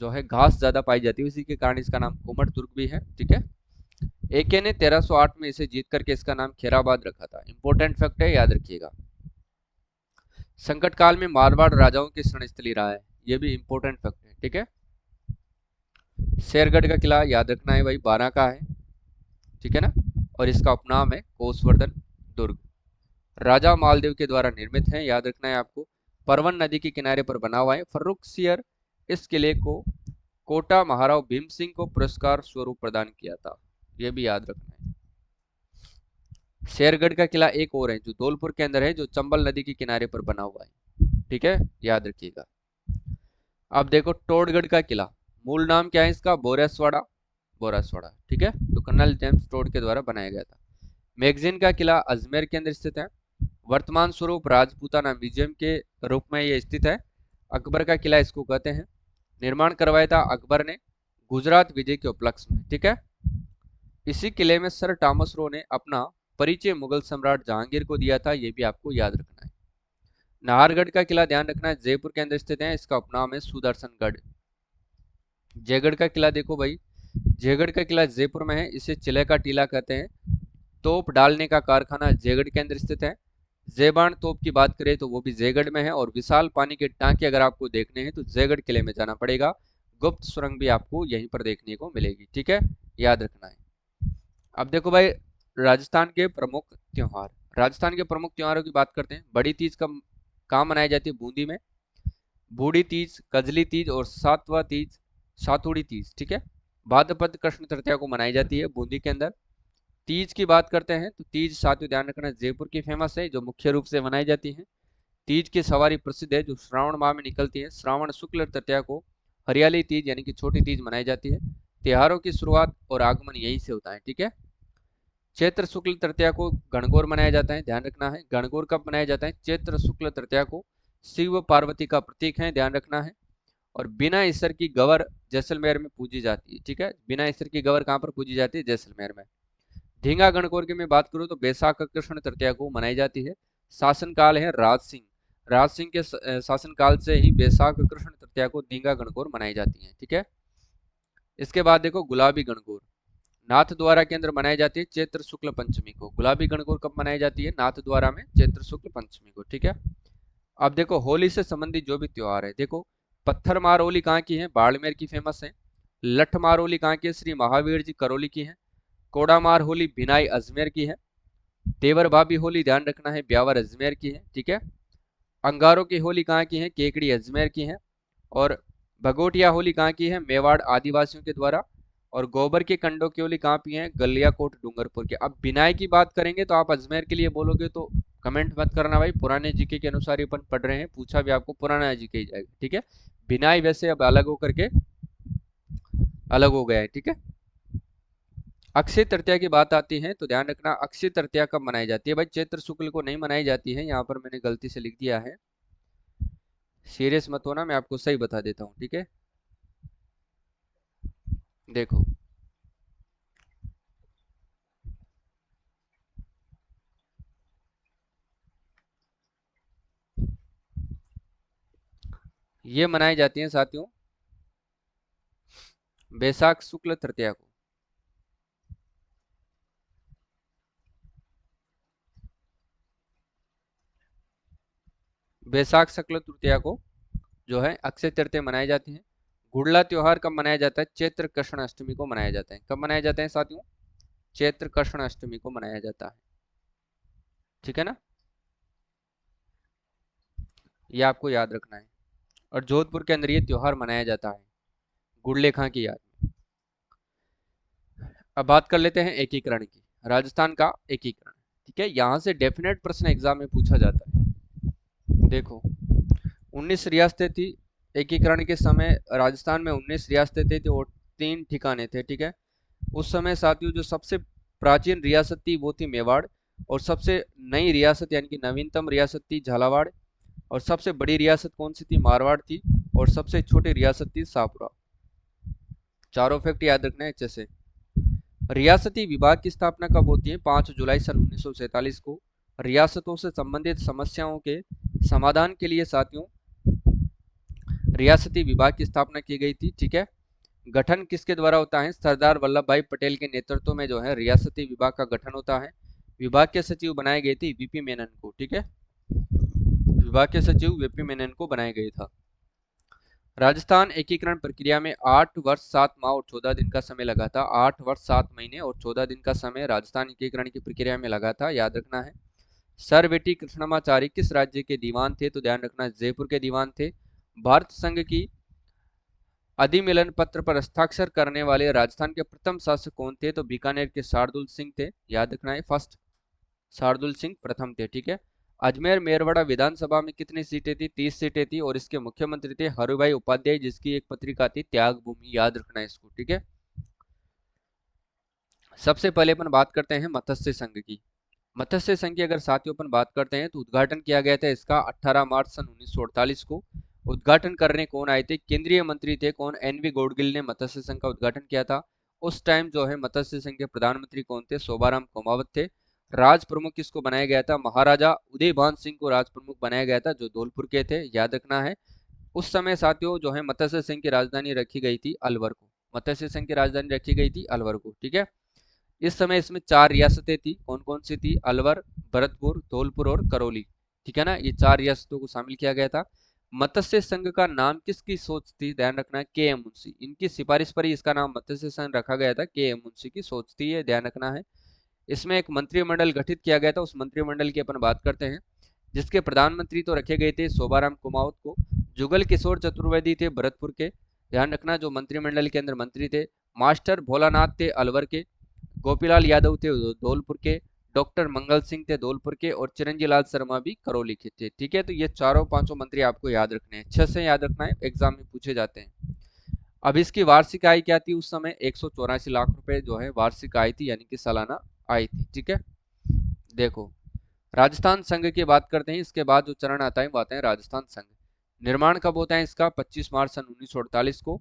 जो है घास ज्यादा पाई जाती है, इसी के कारण इसका नाम कोमठ दुर्ग भी है। ठीक है, एके ने 1308 में इसे जीत करके इसका नाम खेराबाद रखा था। इंपॉर्टेंट फैक्ट है, याद रखिएगा। संकट काल में मारवाड़ राजाओं की शरणस्थली रहा है, ये भी इंपॉर्टेंट फैक्ट है। ठीक है, शेरगढ़ का किला याद रखना है भाई, 12 का है। ठीक है ना, और इसका उपनाम है कोसवर्धन दुर्ग। राजा मालदेव के द्वारा निर्मित है, याद रखना है आपको। परवन नदी के किनारे पर बना हुआ है। फर्रुखसियर इस किले को कोटा महाराव भीम सिंह को पुरस्कार स्वरूप प्रदान किया था, यह भी याद रखना है। शेरगढ़ का किला एक और है जो धौलपुर के अंदर है, जो चंबल नदी के किनारे पर बना हुआ है। ठीक है, याद रखिएगा। अब देखो टोडगढ़ का किला, मूल नाम क्या है इसका, बोरेसवाड़ा, बोरासवाड़ा। ठीक है, तो कर्नल जेम्स टोड के द्वारा बनाया गया था। मैगजीन का किला अजमेर के अंदर स्थित है। वर्तमान स्वरूप राजपूताना म्यूजियम के रूप में यह स्थित है। अकबर का किला इसको कहते हैं। निर्माण करवाया था अकबर ने गुजरात विजय के उपलक्ष्य में। ठीक है, इसी किले में सर टॉमस रो ने अपना परिचय मुगल सम्राट जहांगीर को दिया था, यह भी आपको याद रखना है। नाहरगढ़ का किला ध्यान रखना है, जयपुर के अंदर स्थित है। इसका उपनाम है सुदर्शनगढ़। जयगढ़ का किला देखो भाई, जयगढ़ का किला जयपुर में है, इसे चिले का टीला कहते हैं। तोप डालने का कारखाना जयगढ़ के अंदर स्थित है। जयबान तोप की बात करें तो वो भी जयगढ़ में है। और विशाल पानी के टांके अगर आपको देखने हैं तो जयगढ़ किले में जाना पड़ेगा। गुप्त सुरंग भी आपको यहीं पर देखने को मिलेगी। ठीक है, याद रखना है। अब देखो भाई राजस्थान के प्रमुख त्योहार। राजस्थान के प्रमुख त्योहारों की बात करते हैं। बड़ी तीज कहाँ मनाई जाती है, बूंदी में। बूढ़ी तीज, कजली तीज और सातवा तीज सातुड़ी तीज। ठीक है, भाद्रपद कृष्ण तृतीया को मनाई जाती है बूंदी के अंदर। तीज की बात करते हैं तो तीज साथियों ध्यान रखना जयपुर की फेमस है, जो मुख्य रूप से मनाई जाती है। तीज की सवारी प्रसिद्ध है, जो श्रावण माह में निकलती है। श्रावण शुक्ल तृतीया को हरियाली तीज यानी कि छोटी तीज मनाई जाती है। त्योहारों की शुरुआत और आगमन यहीं से होता है। ठीक है, चैत्र शुक्ल तृतीया को गणगौर मनाया जाता है, ध्यान रखना है। गणगौर कब मनाया जाता है, चैत्र शुक्ल तृतीया को। शिव पार्वती का प्रतीक है, ध्यान रखना है। और बिना ईश्वर की गवर जैसलमेर में पूजी जाती है। ठीक है, बिना ईश्वर की गवर कहाँ पर पूजी जाती है, जैसलमेर में। ढींगा गणगौर की मैं बात करूं तो बैसाख कृष्ण तृतीया को मनाई जाती है। शासनकाल है राज सिंह। राज सिंह के शासनकाल से ही बैसाख कृष्ण तृतीया को ढींगा गणगौर मनाई जाती है। ठीक है, इसके बाद देखो गुलाबी गणगौर नाथ द्वारा के अंदर मनाई जाती है चैत्र शुक्ल पंचमी को। गुलाबी गणगौर कब मनाई जाती है, नाथ द्वारा में चैत्र शुक्ल पंचमी को। ठीक है, अब देखो होली से संबंधित जो भी त्योहार है, देखो पत्थर मार होली कहाँ की है, बाड़मेर की फेमस है। लठ मार होली कहाँ की है, श्री महावीर जी करौली की है। कोडामार होली भिनाई अजमेर की है। देवर भाभी होली ध्यान रखना है ब्यावर अजमेर की है। ठीक है, अंगारों की होली कहाँ की है, केकड़ी अजमेर की है। और भगोटिया होली कहाँ की है, मेवाड़ आदिवासियों के द्वारा। और गोबर के कंडों की ओली कहाँ पे हैं? गलियाकोट डूंगरपुर के। अब बिनाई की बात करेंगे तो आप अजमेर के लिए बोलोगे तो कमेंट मत करना भाई, पुराने जीके के अनुसार ही अपन पढ़ रहे हैं, पूछा भी आपको पुराना जीके ही जाएगा, ठीक है। बिनाई वैसे अब अलग होकर के अलग हो गया है, ठीक है। अक्षय तृतीया की बात आती है तो ध्यान रखना, अक्षय तृतीया कब मनाई जाती है भाई? चैत्र शुक्ल को नहीं मनाई जाती है, यहाँ पर मैंने गलती से लिख दिया है, सीरियस मत होना, मैं आपको सही बता देता हूँ, ठीक है। देखो, ये मनाई जाती है साथियों बैसाख शुक्ल तृतीया को। बैसाख शुक्ल तृतीया को जो है अक्षय तृतीया मनाई जाती है। गुड़ला त्योहार कब मनाया जाता है? चैत्र कृष्ण अष्टमी को मनाया जाता है। कब मनाए जाते हैं साथियों? चैत्र कृष्ण अष्टमी को मनाया जाता है, ठीक है ना, ये आपको याद रखना है। और जोधपुर के अंदर ये त्योहार मनाया जाता है गुड़लेखा की याद में। अब बात कर लेते हैं एकीकरण की, राजस्थान का एकीकरण, ठीक है, यहाँ से डेफिनेट प्रश्न एग्जाम में पूछा जाता है। देखो, 19 रियासतें थी एकीकरण के समय, राजस्थान में 19 रियासतें थी और 3 ठिकाने थे, ठीक है। उस समय साथियों जो सबसे प्राचीन रियासत थी वो थी मेवाड़, और सबसे नई रियासत यानी कि नवीनतम रियासत थी झालावाड़, और सबसे बड़ी रियासत कौन सी थी? मारवाड़ थी, और सबसे छोटी रियासत थी सापुरा। चारों फैक्ट याद रखना है अच्छे से। रियासती विभाग की स्थापना कब होती है? 5 जुलाई सन 1947 को। रियासतों से संबंधित समस्याओं के समाधान के लिए साथियों रियासती विभाग की स्थापना की गई थी, ठीक है। गठन किसके द्वारा होता है? सरदार वल्लभ भाई पटेल के नेतृत्व में जो है रियासती विभाग का गठन होता है। विभाग के सचिव बनाए गए थे वीपी मेनन को, ठीक है, विभाग के सचिव वीपी मेनन को बनाया गया था। राजस्थान एकीकरण प्रक्रिया में 8 वर्ष 7 माह और 14 दिन का समय लगा था। 8 वर्ष 7 महीने और 14 दिन का समय राजस्थान एकीकरण की प्रक्रिया में लगा था, याद रखना है। सर बेटी कृष्णमाचारी किस राज्य के दीवान थे? तो ध्यान रखना जयपुर के दीवान थे। भारत संघ की अधिमिलन पत्र पर हस्ताक्षर करने वाले राजस्थान के प्रथम शासक कौन थे? तो बीकानेर के शार्दुल सिंह थे, याद रखना है, फर्स्ट शार्दुल सिंह प्रथम थे, ठीक है। अजमेर मेरवाड़ा विधानसभा में कितनी सीटें थी? 30 सीटें थी, और इसके मुख्यमंत्री थे हरुभाई उपाध्याय, जिसकी एक पत्रिका थी त्याग भूमि, याद रखना है इसको, ठीक है। सबसे पहले अपन बात करते हैं मत्स्य संघ की। मत्स्य संघ की अगर साथियों अपन बात करते हैं तो उद्घाटन किया गया था इसका 18 मार्च सन 1948 को। उद्घाटन करने कौन आए थे? केंद्रीय मंत्री थे कौन? एनवी गोडगिल ने मत्स्य संघ का उद्घाटन किया था। उस टाइम जो है मत्स्य संघ के प्रधानमंत्री कौन थे? शोभाराम कोमावत थे। राज प्रमुख किसको बनाया गया था? महाराजा उदयभान सिंह को राज प्रमुख बनाया गया था, जो धौलपुर के थे, याद रखना है। उस समय साथियों जो है मत्स्य संघ की राजधानी रखी गई थी अलवर को। मत्स्य संघ की राजधानी रखी गई थी अलवर को, ठीक है। इस समय इसमें 4 रियासतें थी, कौन कौन सी थी? अलवर, भरतपुर, धौलपुर और करौली, ठीक है ना, ये 4 रियासतों को शामिल किया गया था। मत्स्य संघ का नाम किसकी सोच थी? ध्यान रखना है, के एम मुंशी, इनकी सिफारिश पर ही इसका नाम मत्स्य संघ रखा गया था, के एम मुंशी की सोच थी, ये ध्यान रखना है। इसमें एक मंत्रिमंडल गठित किया गया था, उस मंत्रिमंडल की अपन बात करते हैं, जिसके प्रधानमंत्री तो रखे गए थे शोभाराम कुमावत को। जुगल किशोर चतुर्वेदी थे भरतपुर के, ध्यान रखना, जो मंत्रिमंडल के अंदर मंत्री थे। मास्टर भोलानाथ थे अलवर के। गोपीलाल यादव थे धौलपुर के। डॉक्टर मंगल सिंह थे धौलपुर के, और चिरंजी लाल शर्मा भी करौली के थे, ठीक है। तो ये चारों पांचों मंत्री आपको याद रखने हैं, अच्छे से याद रखना है, एग्जाम में पूछे जाते हैं। अब इसकी वार्षिक आय क्या थी? उस समय 184 लाख रुपए जो है वार्षिक आय थी, यानी कि सालाना आय थी, ठीक है। देखो, राजस्थान संघ की बात करते हैं, इसके बाद जो चरण आता है वो आता है राजस्थान संघ। निर्माण कब होता है इसका? 25 मार्च सन 1948 को।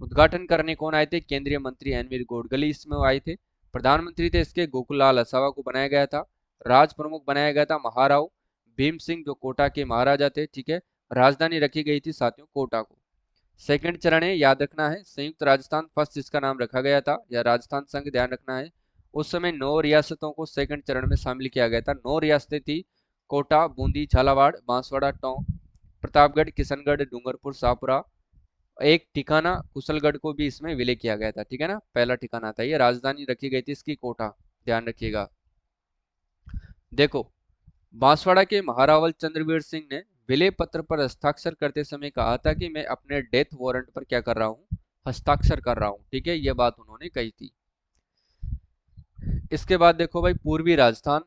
उद्घाटन करने कौन आए थे? केंद्रीय मंत्री एनवी गोडगली इसमें आए थे। प्रधानमंत्री थे इसके गोकुललाल असावा को बनाया गया था। राज प्रमुख बनाया गया था महाराव भीम सिंह, जो कोटा के महाराजा थे, ठीक है। राजधानी रखी गई थी साथियों कोटा को। सेकंड चरण है, याद रखना है, संयुक्त राजस्थान फर्स्ट इसका नाम रखा गया था, या राजस्थान संघ, ध्यान रखना है। उस समय 9 रियासतों को सेकंड चरण में शामिल किया गया था। 9 रियासतें थी, कोटा, बूंदी, झालावाड़, बांसवाड़ा, टोंक, प्रतापगढ़, किशनगढ़, डूंगरपुर, शाहपुरा। एक ठिकाना कुशलगढ़ को भी इसमें विलय किया गया था, ठीक है ना, पहला ठिकाना था ये। राजधानी रखी गई थी इसकी कोटा, ध्यान रखिएगा। देखो, बांसवाड़ा के महारावल चंद्रवीर सिंह ने विलय पत्र पर हस्ताक्षर करते समय कहा था कि मैं अपने डेथ वारंट पर क्या कर रहा हूँ? हस्ताक्षर कर रहा हूँ। ठीक है, ये बात उन्होंने कही थी। इसके बाद देखो भाई, पूर्वी राजस्थान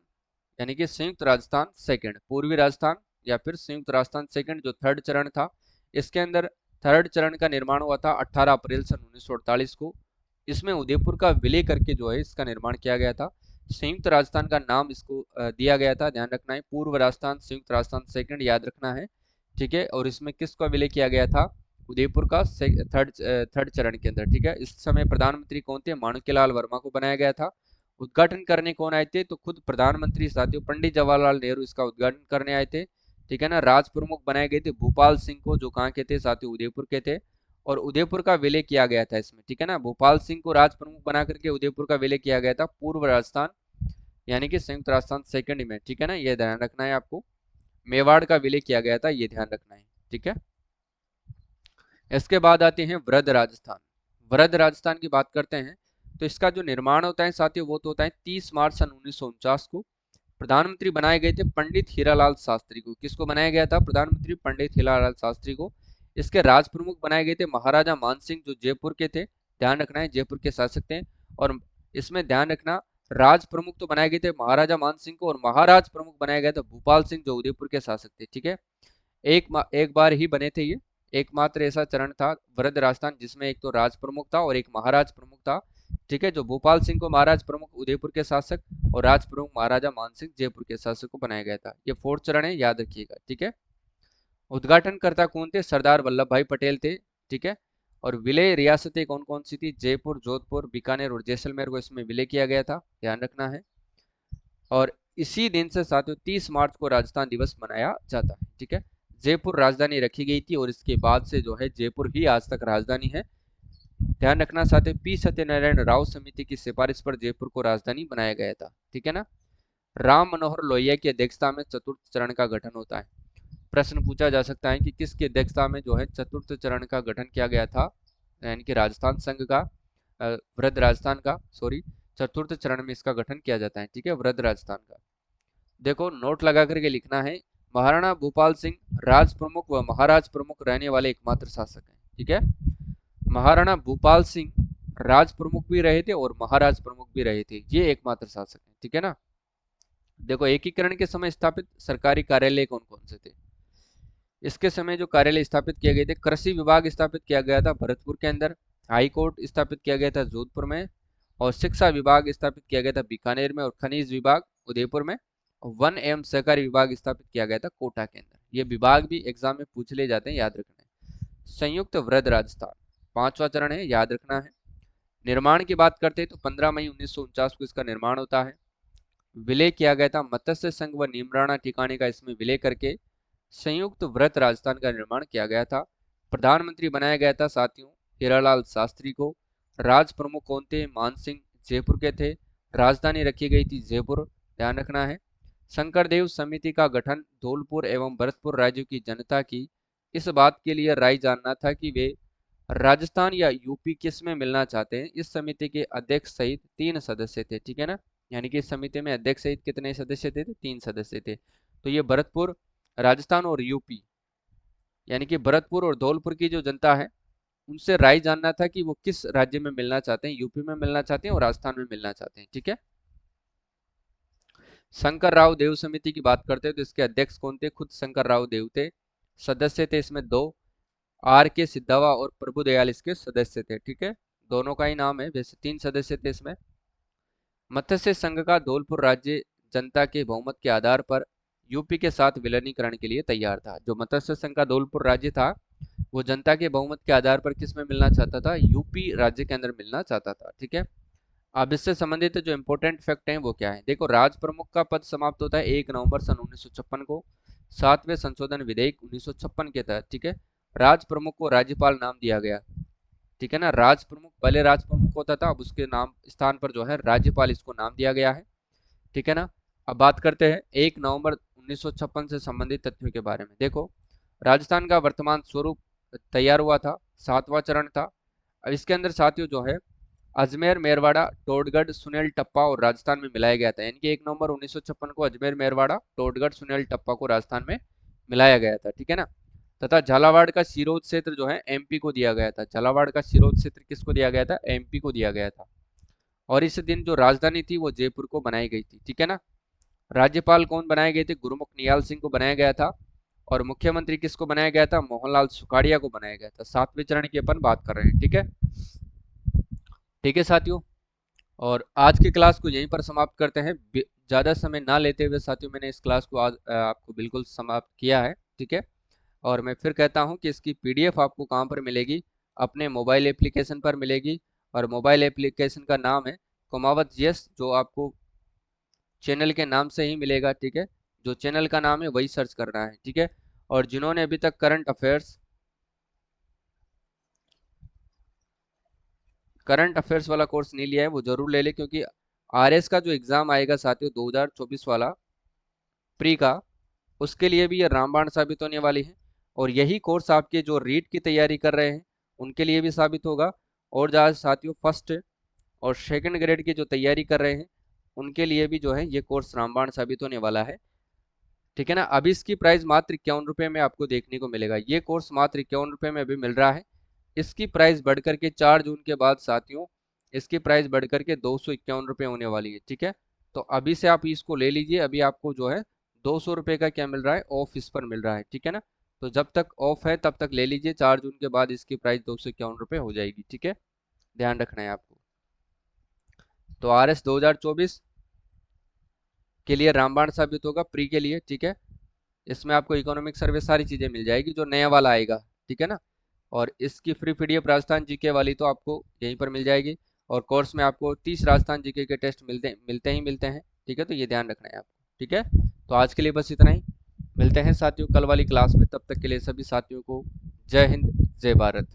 यानी कि संयुक्त राजस्थान सेकंड, पूर्वी राजस्थान या फिर संयुक्त राजस्थान सेकंड जो थर्ड चरण था, इसके अंदर थर्ड चरण का निर्माण हुआ था 18 अप्रैल सन 1948 को। इसमें उदयपुर का विलय करके जो है इसका निर्माण किया गया था। संयुक्त राजस्थान का नाम इसको दिया गया था, ध्यान रखना है, पूर्व राजस्थान संयुक्त राजस्थान सेकंड याद रखना है। ठीक है, और इसमें किसका विलय किया गया था? उदयपुर का थर्ड थर्ड चरण के अंदर। ठीक है, इस समय प्रधानमंत्री कौन थे? माणिक्यलाल वर्मा को बनाया गया था। उद्घाटन करने कौन आए थे? तो खुद प्रधानमंत्री साथियों पंडित जवाहरलाल नेहरू इसका उद्घाटन करने आए थे। ठीक है ना। राज प्रमुख बनाए गए थे भोपाल सिंह को, जो कहाँ के थे साथियों? उदयपुर के थे। और उदयपुर का विलय किया गया था इसमें। ठीक है ना, भोपाल सिंह को राज प्रमुख बना करके उदयपुर का विलय किया गया था पूर्व राजस्थान यानी कि संयुक्त राजस्थान सेकंड में। ठीक है ना, ये ध्यान रखना है आपको। मेवाड़ का विलय किया गया था, ये ध्यान रखना है। ठीक है, इसके बाद आते हैं वृद्ध राजस्थान। वृद्ध राजस्थान की बात करते हैं तो इसका जो निर्माण होता है साथियों वो तो होता है 30 मार्च सन 1949 को। प्रधानमंत्री बनाए गए थे पंडित हीरालाल शास्त्री को। किसको बनाया गया था? प्रधानमंत्री पंडित हीरालाल शास्त्री को। इसके राज प्रमुख बनाए गए थे महाराजा मानसिंह, जो जयपुर के थे, ध्यान रखना है, जयपुर के शासक थे। और इसमें ध्यान रखना, राज प्रमुख तो बनाए गए थे महाराजा मानसिंह को, और महाराज प्रमुख बनाया गया था भूपाल सिंह, जो उदयपुर के शासक थे। ठीक है, एक बार ही बने थे ये, एकमात्र ऐसा चरण था वृद्ध राजस्थान जिसमें एक तो राज प्रमुख था और एक महाराज प्रमुख था। ठीक है, जो भोपाल सिंह को महाराज प्रमुख उदयपुर के शासक और राज प्रमुख महाराजा मानसिंह जयपुर के शासक को बनाया गया था। ये फोर्थ चरण है, याद रखिएगा। ठीक है, उद्घाटनकर्ता कौन थे? सरदार वल्लभ भाई पटेल थे। ठीक है, और विलय रियासतें कौन कौन सी थी? जयपुर, जोधपुर, बीकानेर और जैसलमेर को इसमें विलय किया गया था, ध्यान रखना है। और इसी दिन से साथियों 30 मार्च को राजस्थान दिवस मनाया जाता है। ठीक है, जयपुर राजधानी रखी गई थी और इसके बाद से जो है जयपुर ही आज तक राजधानी है। ध्यान रखना साथियों, पी सत्यनारायण राव समिति की सिफारिश पर जयपुर को राजधानी बनाया गया था। ठीक है ना। राम मनोहर लोहिया की अध्यक्षता में चतुर्थ चरण का गठन होता है। प्रश्न पूछा जा सकता है कि किसकी अध्यक्षता में जो है चतुर्थ चरण का गठन किया गया था, यानी कि राजस्थान संघ का, वृद्ध राजस्थान का, सॉरी, चतुर्थ चरण में इसका गठन किया जाता है। ठीक है, वृद्ध राजस्थान का। देखो नोट लगा करके लिखना है, महाराणा भूपाल सिंह राज प्रमुख व महाराज प्रमुख रहने वाले एकमात्र शासक हैं। ठीक है, महाराणा भूपाल सिंह राज प्रमुख भी रहे थे और महाराज प्रमुख भी रहे थे, ये एकमात्र शासक हैं। ठीक है ना। देखो एकीकरण के समय स्थापित सरकारी कार्यालय कौन कौन से थे? इसके समय जो कार्यालय स्थापित किए गए थे, कृषि विभाग स्थापित किया गया था भरतपुर के अंदर, हाई कोर्ट स्थापित किया गया था जोधपुर में, और शिक्षा विभाग स्थापित किया गया था बीकानेर में, और खनिज विभाग उदयपुर में, और वन एवं सहकारी विभाग स्थापित किया गया था कोटा के अंदर। ये विभाग भी एग्जाम में पूछ ले जाते हैं, याद रखना है। संयुक्त वृद्ध राजस्थान पांचवा चरण है, याद रखना है। निर्माण की बात करते हैं तो 15 मई 1949 को इसका निर्माण होता है। विलय किया गया था मत्स्य संघ व नीमराणा ठिकाने का, इसमें विलय करके संयुक्त वृत्त राजस्थान का निर्माण किया गया था। प्रधानमंत्री बनाया गया था साथियों हीरालाल शास्त्री को। राज प्रमुख कौन थे? मानसिंह, जयपुर के थे। राजधानी रखी गई थी जयपुर, ध्यान रखना है। शंकरदेव समिति का गठन धौलपुर एवं भरतपुर राज्यों की जनता की इस बात के लिए राय जानना था कि वे राजस्थान या यूपी किस में मिलना चाहते हैं। इस समिति के अध्यक्ष सहित 3 सदस्य थे। ठीक है ना, यानी कि इस समिति में अध्यक्ष सहित कितने सदस्य थे? 3 सदस्य थे। तो ये भरतपुर, राजस्थान और यूपी, यानी कि भरतपुर और धौलपुर की जो जनता है उनसे राय जानना था कि वो किस राज्य में मिलना चाहते हैं, यूपी में मिलना चाहते हैं और राजस्थान में मिलना चाहते हैं। ठीक है, शंकर राव देव समिति की बात करते हैं तो इसके अध्यक्ष कौन थे? खुद शंकर राव देव थे। सदस्य थे इसमें 2, आर के सिद्धवा और प्रभुदयाल इसके सदस्य थे। ठीक है, दोनों का ही नाम है, वैसे 3 सदस्य थे इसमें। मत्स्य संघ का धौलपुर राज्य जनता के बहुमत के आधार पर यूपी के साथ विलीनीकरण के लिए तैयार था। जो मत्स्य संघ का धौलपुर राज्य था वो जनता के बहुमत के आधार पर किस में मिलना चाहता था? यूपी राज्य के अंदर मिलना चाहता था। ठीक है, अब इससे संबंधित जो इंपॉर्टेंट फैक्ट हैं वो क्या है? देखो राज प्रमुख का पद समाप्त होता है 1 नवंबर सन 1956 को, 7वें संशोधन विधेयक 1956 के तहत। ठीक है, राज प्रमुख को राज्यपाल नाम दिया गया। ठीक है ना, राज प्रमुख पहले राज प्रमुख होता था, अब उसके नाम स्थान पर जो है राज्यपाल इसको नाम दिया गया है। ठीक है ना। अब बात करते हैं 1 नवंबर 1956 से संबंधित तथ्यों के बारे में। देखो राजस्थान का वर्तमान स्वरूप तैयार हुआ था, 7वां चरण था। अब इसके अंदर साथियों जो है अजमेर, मेरवाड़ा, टोडगढ़, सुनेल, टप्पा और राजस्थान में मिलाया गया था। यानी कि 1 नवंबर 1956 को अजमेर, मेरवाड़ा, टोडगढ़, सुनेल, टप्पा को राजस्थान में मिलाया गया था। ठीक है ना, तथा झालावाड़ का शिरोध क्षेत्र जो है एमपी को दिया गया था। झालावाड़ का शिरोध क्षेत्र किसको दिया गया था? एमपी को दिया गया था। और इस दिन जो राजधानी थी वो जयपुर को बनाई गई थी, ठीक है ना। राज्यपाल कौन बनाए गए थे? गुरुमुख निहाल सिंह को बनाया गया था। और मुख्यमंत्री किसको बनाया गया था? मोहनलाल सुखाड़िया को बनाया गया था। सातवें चरण की अपन बात कर रहे हैं, ठीक है। ठीक है साथियों, और आज की क्लास को यहीं पर समाप्त करते हैं। ज़्यादा समय ना लेते हुए साथियों, मैंने इस क्लास को आज आपको बिल्कुल समाप्त किया है, ठीक है। और मैं फिर कहता हूं कि इसकी पीडीएफ आपको कहां पर मिलेगी? अपने मोबाइल एप्लीकेशन पर मिलेगी। और मोबाइल एप्लीकेशन का नाम है कुमावत जीएस, जो आपको चैनल के नाम से ही मिलेगा, ठीक है। जो चैनल का नाम है वही सर्च करना है, ठीक है। और जिन्होंने अभी तक करंट अफेयर्स वाला कोर्स नहीं लिया है वो जरूर ले ले, क्योंकि आरएस का जो एग्जाम आएगा साथियों 2024 वाला प्री का, उसके लिए भी ये रामबाण साबित होने वाली है। और यही कोर्स आपके जो रीट की तैयारी कर रहे हैं उनके लिए भी साबित होगा। और जहाँ साथियों फर्स्ट और सेकंड ग्रेड की जो तैयारी कर रहे हैं उनके लिए भी जो है ये कोर्स रामबाण साबित होने वाला है, ठीक है ना। अभी इसकी प्राइस मात्र 51 रुपये में आपको देखने को मिलेगा। ये कोर्स मात्र 51 रुपये में अभी मिल रहा है। इसकी प्राइस बढ़कर के 4 जून के बाद साथियों इसकी प्राइस बढ़कर के 251 रुपये होने वाली है, ठीक है। तो अभी से आप इसको ले लीजिए। अभी आपको जो है 200 रुपये का क्या मिल रहा है? ऑफ इस पर मिल रहा है, ठीक है ना। तो जब तक ऑफ है तब तक ले लीजिए। 4 जून के बाद इसकी प्राइस 251 रुपये हो जाएगी, ठीक है। ध्यान रखना है आपको। तो आरएस 2024 के लिए रामबाण साबित होगा प्री के लिए, ठीक है। इसमें आपको इकोनॉमिक सर्वे सारी चीजें मिल जाएगी जो नया वाला आएगा, ठीक है ना। और इसकी फ्री पीडीएफ राजस्थान जीके वाली तो आपको यहीं पर मिल जाएगी। और कोर्स में आपको 30 राजस्थान जीके के टेस्ट मिलते हैं, ठीक है। तो ये ध्यान रखना है आपको, ठीक है। तो आज के लिए बस इतना ही। मिलते हैं साथियों कल वाली क्लास में। तब तक के लिए सभी साथियों को जय हिंद, जय भारत।